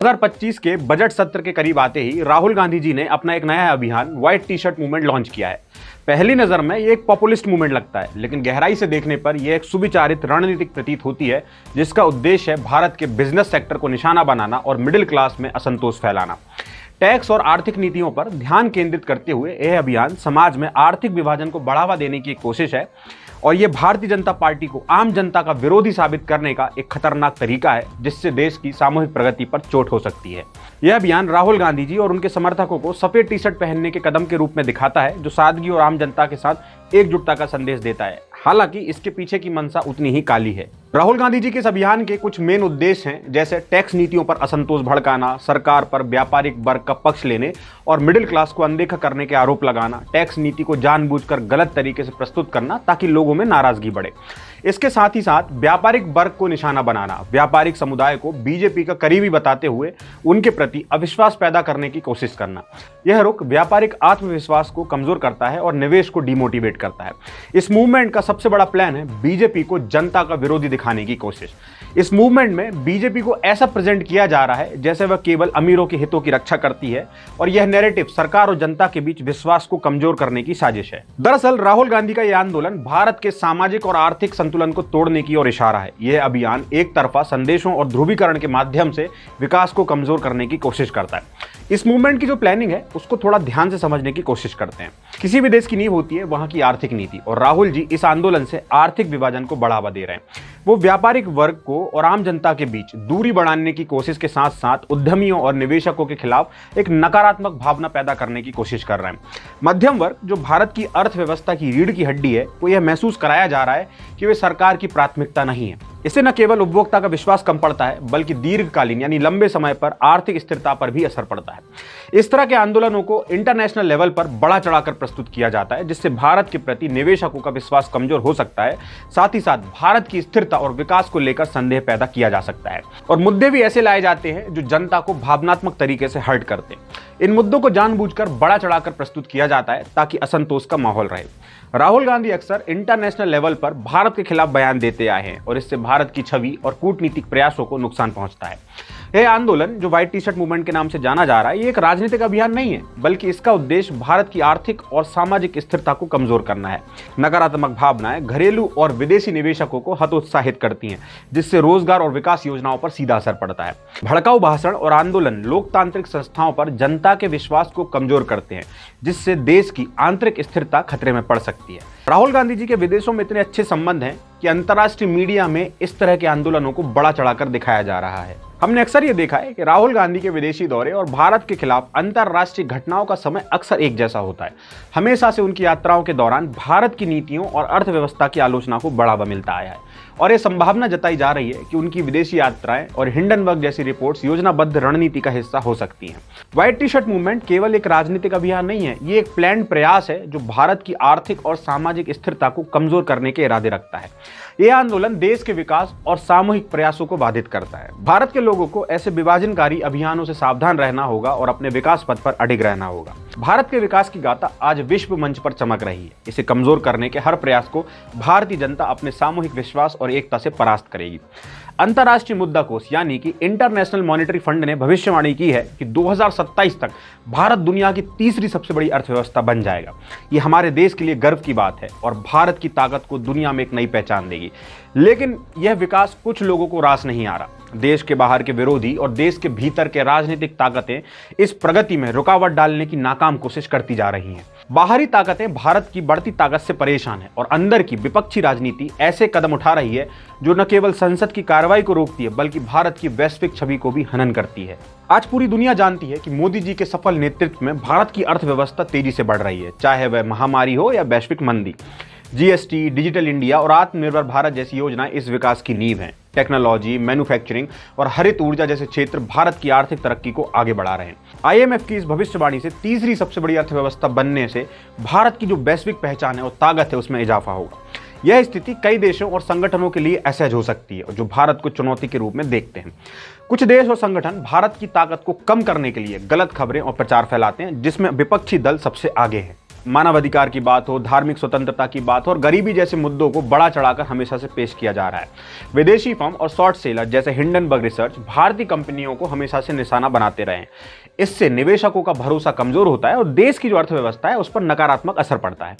2025 के बजट सत्र के करीब आते ही राहुल गांधी जी ने अपना एक नया अभियान white T shirt movement launch किया है। पहली नजर में ये एक पॉपुलिस्ट मूवमेंट लगता है, लेकिन गहराई से देखने पर यह एक सुविचारित रणनीतिक प्रतीत होती है, जिसका उद्देश्य है भारत के बिजनेस सेक्टर को निशाना बनाना और मिडिल क्लास में असंतोष फैलाना। टैक्स और आर्थिक नीतियों पर ध्यान केंद्रित करते हुए यह अभियान समाज में आर्थिक विभाजन को बढ़ावा देने की एक कोशिश है और यह भारतीय जनता पार्टी को आम जनता का विरोधी साबित करने का एक खतरनाक तरीका है, जिससे देश की सामूहिक प्रगति पर चोट हो सकती है। यह अभियान राहुल गांधी जी और उनके समर्थकों को सफेद टी शर्ट पहनने के कदम के रूप में दिखाता है, जो सादगी और आम जनता के साथ एकजुटता का संदेश देता है। हालांकि इसके पीछे की मंशा उतनी ही काली है। राहुल गांधी जी के इस अभियान के कुछ मेन उद्देश्य हैं, जैसे टैक्स नीतियों पर असंतोष भड़काना, सरकार पर व्यापारिक वर्ग का पक्ष लेने और मिडिल क्लास को अनदेखा करने के आरोप लगाना, टैक्स नीति को जानबूझकर गलत तरीके से प्रस्तुत करना ताकि लोगों में नाराजगी बढ़े। इसके साथ ही साथ व्यापारिक वर्ग को निशाना बनाना, व्यापारिक समुदाय को बीजेपी का करीबी बताते हुए उनके प्रति अविश्वास पैदा करने की कोशिश करना। यह रुख व्यापारिक आत्मविश्वास को कमजोर करता है और निवेश को डिमोटिवेट करता है। इस मूवमेंट का सबसे बड़ा प्लान है बीजेपी को जनता का विरोधी दिखाने की कोशिश। इस मूवमेंट में बीजेपी को ऐसा प्रेजेंट किया जा रहा है जैसे वह केवल अमीरों के हितों की रक्षा करती है और यह नैरेटिव सरकार और जनता के बीच विश्वास को कमजोर करने की साजिश है। दरअसल राहुल गांधी का यह आंदोलन भारत के सामाजिक और आर्थिक संतुलन को तोड़ने की ओर इशारा है। यह अभियान एक तरफा संदेशों और ध्रुवीकरण के माध्यम से विकास को कमजोर करने की कोशिश करता है। इस मूवमेंट की जो प्लानिंग है उसको थोड़ा ध्यान से समझने की कोशिश करते हैं। किसी भी देश की नींव होती है वहां की आर्थिक नीति, और राहुल जी इस आंदोलन से आर्थिक विभाजन को बढ़ावा दे रहे हैं। वो व्यापारिक वर्ग को और आम जनता के बीच दूरी बढ़ाने की कोशिश के साथ साथ उद्यमियों और निवेशकों के खिलाफ एक नकारात्मक भावना पैदा करने की कोशिश कर रहे हैं। मध्यम वर्ग, जो भारत की अर्थव्यवस्था की रीढ़ की हड्डी है, को यह महसूस कराया जा रहा है कि वे सरकार की प्राथमिकता नहीं है। इससे न केवल उपभोक्ता का विश्वास कम पड़ता है, बल्कि दीर्घकालीन यानी लंबे समय पर आर्थिक स्थिरता पर भी असर पड़ता है। इस तरह के आंदोलनों को इंटरनेशनल लेवल पर बढ़ा चढ़ाकर प्रस्तुत किया जाता है, जिससे भारत के प्रति निवेशकों का विश्वास कमजोर हो सकता है। साथ ही साथ भारत की स्थिरता और विकास को लेकर संदेह पैदा किया जा सकता है और मुद्दे भी ऐसे लाए जाते हैं जो जनता को भावनात्मक तरीके से हर्ट करते हैं। इन मुद्दों को जानबूझकर बढ़ा चढ़ाकर प्रस्तुत किया जाता है ताकि असंतोष का माहौल रहे। राहुल गांधी अक्सर इंटरनेशनल लेवल पर भारत के खिलाफ बयान देते आए हैं और इससे भारत की छवि और कूटनीतिक प्रयासों को नुकसान पहुंचता है। यह आंदोलन, जो व्हाइट टी शर्ट मूवमेंट के नाम से जाना जा रहा है, ये एक राजनीतिक अभियान नहीं है, बल्कि इसका उद्देश्य भारत की आर्थिक और सामाजिक स्थिरता को कमजोर करना है। नकारात्मक भावनाएं घरेलू और विदेशी निवेशकों को हतोत्साहित करती हैं, जिससे रोजगार और विकास योजनाओं पर सीधा असर पड़ता है। भड़काऊ भाषण और आंदोलन लोकतांत्रिक संस्थाओं पर जनता के विश्वास को कमजोर करते हैं, जिससे देश की आंतरिक स्थिरता खतरे में पड़ सकती है। राहुल गांधी जी के विदेशों में इतने अच्छे संबंध हैं कि अंतर्राष्ट्रीय मीडिया में इस तरह के आंदोलनों को बड़ा चढ़ाकर दिखाया जा रहा है। हमने अक्सर ये देखा है कि राहुल गांधी के विदेशी दौरे और भारत के खिलाफ अंतर्राष्ट्रीय घटनाओं का समय अक्सर एक जैसा होता है। हमेशा से उनकी यात्राओं के दौरान भारत की नीतियों और अर्थव्यवस्था की आलोचना को बढ़ावा मिलता आया है और यह संभावना जताई जा रही है कि उनकी विदेशी यात्राएं और हिंडनबर्ग जैसी रिपोर्ट्स योजनाबद्ध रणनीति का हिस्सा हो सकती हैं। व्हाइट टी शर्ट मूवमेंट केवल एक राजनीतिक अभियान नहीं है, ये एक प्लान्ड प्रयास है जो भारत की आर्थिक और सामाजिक स्थिरता को कमजोर करने के इरादे रखता है। यह आंदोलन देश के विकास और सामूहिक प्रयासों को बाधित करता है। भारत के लोगों को ऐसे विभाजनकारी अभियानों से सावधान रहना होगा और अपने विकास पथ पर अडिग रहना होगा। भारत के विकास की गाथा आज विश्व मंच पर चमक रही है। इसे कमजोर करने के हर प्रयास को भारतीय जनता अपने सामूहिक विश्वास और एकता से परास्त करेगी। अंतर्राष्ट्रीय मुद्रा कोष यानी कि इंटरनेशनल मॉनेटरी फंड ने भविष्यवाणी की है कि 2027 तक भारत दुनिया की तीसरी सबसे बड़ी अर्थव्यवस्था बन जाएगा। ये हमारे देश के लिए गर्व की बात है और भारत की ताकत को दुनिया में एक नई पहचान देगी। लेकिन यह विकास कुछ लोगों को रास नहीं आ रहा। देश के बाहर के विरोधी और देश के भीतर के राजनीतिक ताकतें इस प्रगति में रुकावट डालने की नाकाम कोशिश करती जा रही हैं। बाहरी ताकतें भारत की बढ़ती ताकत से परेशान हैं और अंदर की विपक्षी राजनीति ऐसे कदम उठा रही है जो न केवल संसद की कार्रवाई को रोकती है, बल्कि भारत की वैश्विक छवि को भी हनन करती है। आज पूरी दुनिया जानती है कि मोदी जी के सफल नेतृत्व में भारत की अर्थव्यवस्था तेजी से बढ़ रही है, चाहे वह महामारी हो या वैश्विक मंदी। जीएसटी, डिजिटल इंडिया और आत्मनिर्भर भारत जैसी योजनाएं इस विकास की नींव हैं। टेक्नोलॉजी, मैन्युफैक्चरिंग और हरित ऊर्जा जैसे क्षेत्र भारत की आर्थिक तरक्की को आगे बढ़ा रहे हैं। आईएमएफ की इस भविष्यवाणी से तीसरी सबसे बड़ी अर्थव्यवस्था बनने से भारत की जो वैश्विक पहचान है और ताकत है, उसमें इजाफा होगा। यह स्थिति कई देशों और संगठनों के लिए असहज हो सकती है जो भारत को चुनौती के रूप में देखते हैं। कुछ देश और संगठन भारत की ताकत को कम करने के लिए गलत खबरें और प्रचार फैलाते हैं, जिसमें विपक्षी दल सबसे आगे हैं। मानवाधिकार की बात हो, धार्मिक स्वतंत्रता की बात हो और गरीबी जैसे मुद्दों को बड़ा चढ़ाकर हमेशा से पेश किया जा रहा है। विदेशी फर्म और शॉर्ट सेलर जैसे हिंडनबर्ग रिसर्च भारतीय कंपनियों को हमेशा से निशाना बनाते रहे हैं। इससे निवेशकों का भरोसा कमजोर होता है और देश की जो अर्थव्यवस्था है उस पर नकारात्मक असर पड़ता है।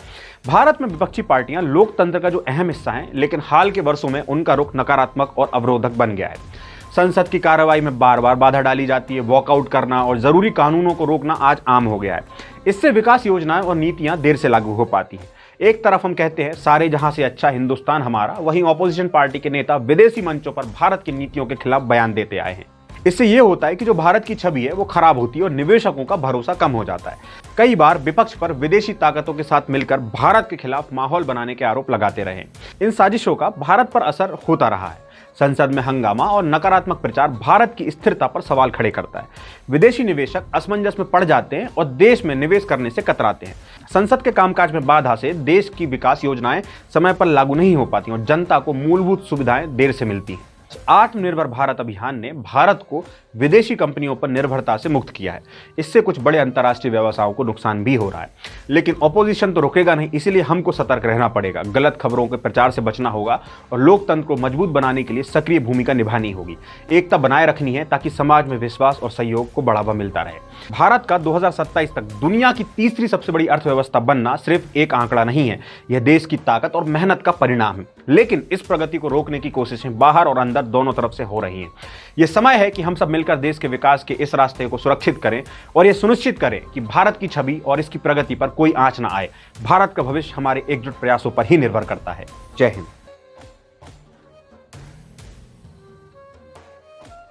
भारत में विपक्षी पार्टियां लोकतंत्र का जो अहम हिस्सा हैं, लेकिन हाल के वर्षों में उनका रुख नकारात्मक और अवरोधक बन गया है। संसद की कार्रवाई में बार बार बाधा डाली जाती है, वॉकआउट करना और जरूरी कानूनों को रोकना आज आम हो गया है। इससे विकास योजनाएं और नीतियां देर से लागू हो पाती हैं। एक तरफ हम कहते हैं सारे जहां से अच्छा हिंदुस्तान हमारा, वहीं ऑपोजिशन पार्टी के नेता विदेशी मंचों पर भारत की नीतियों के खिलाफ बयान देते आए हैं। इससे यह होता है कि जो भारत की छवि है वो खराब होती है और निवेशकों का भरोसा कम हो जाता है। कई बार विपक्ष पर विदेशी ताकतों के साथ मिलकर भारत के खिलाफ माहौल बनाने के आरोप लगाते रहे। इन साजिशों का भारत पर असर होता रहा है। संसद में हंगामा और नकारात्मक प्रचार भारत की स्थिरता पर सवाल खड़े करता है। विदेशी निवेशक असमंजस में पड़ जाते हैं और देश में निवेश करने से कतराते हैं। संसद के कामकाज में बाधा से देश की विकास योजनाएं समय पर लागू नहीं हो पाती और जनता को मूलभूत सुविधाएं देर से मिलती हैं। आत्मनिर्भर भारत अभियान ने भारत को विदेशी कंपनियों पर निर्भरता से मुक्त किया है। इससे कुछ बड़े अंतर्राष्ट्रीय व्यवसायों को नुकसान भी हो रहा है, लेकिन ऑपोजिशन तो रुकेगा नहीं। इसीलिए हमको सतर्क रहना पड़ेगा, गलत खबरों के प्रचार से बचना होगा और लोकतंत्र को मजबूत बनाने के लिए सक्रिय भूमिका निभानी होगी। एकता बनाए रखनी है ताकि समाज में विश्वास और सहयोग को बढ़ावा मिलता रहे। भारत का 2027 तक दुनिया की तीसरी सबसे बड़ी अर्थव्यवस्था बनना सिर्फ एक आंकड़ा नहीं है, यह देश की ताकत और मेहनत का परिणाम है। लेकिन इस प्रगति को रोकने की कोशिशें बाहर और अंदर दोनों तरफ से हो रही हैं। यह समय है कि हम सब मिलकर देश के विकास के इस रास्ते को सुरक्षित करें और यह सुनिश्चित करें कि भारत की छवि और इसकी प्रगति पर कोई आंच न आए। भारत का भविष्य हमारे एकजुट प्रयासों पर ही निर्भर करता है। जय हिंद।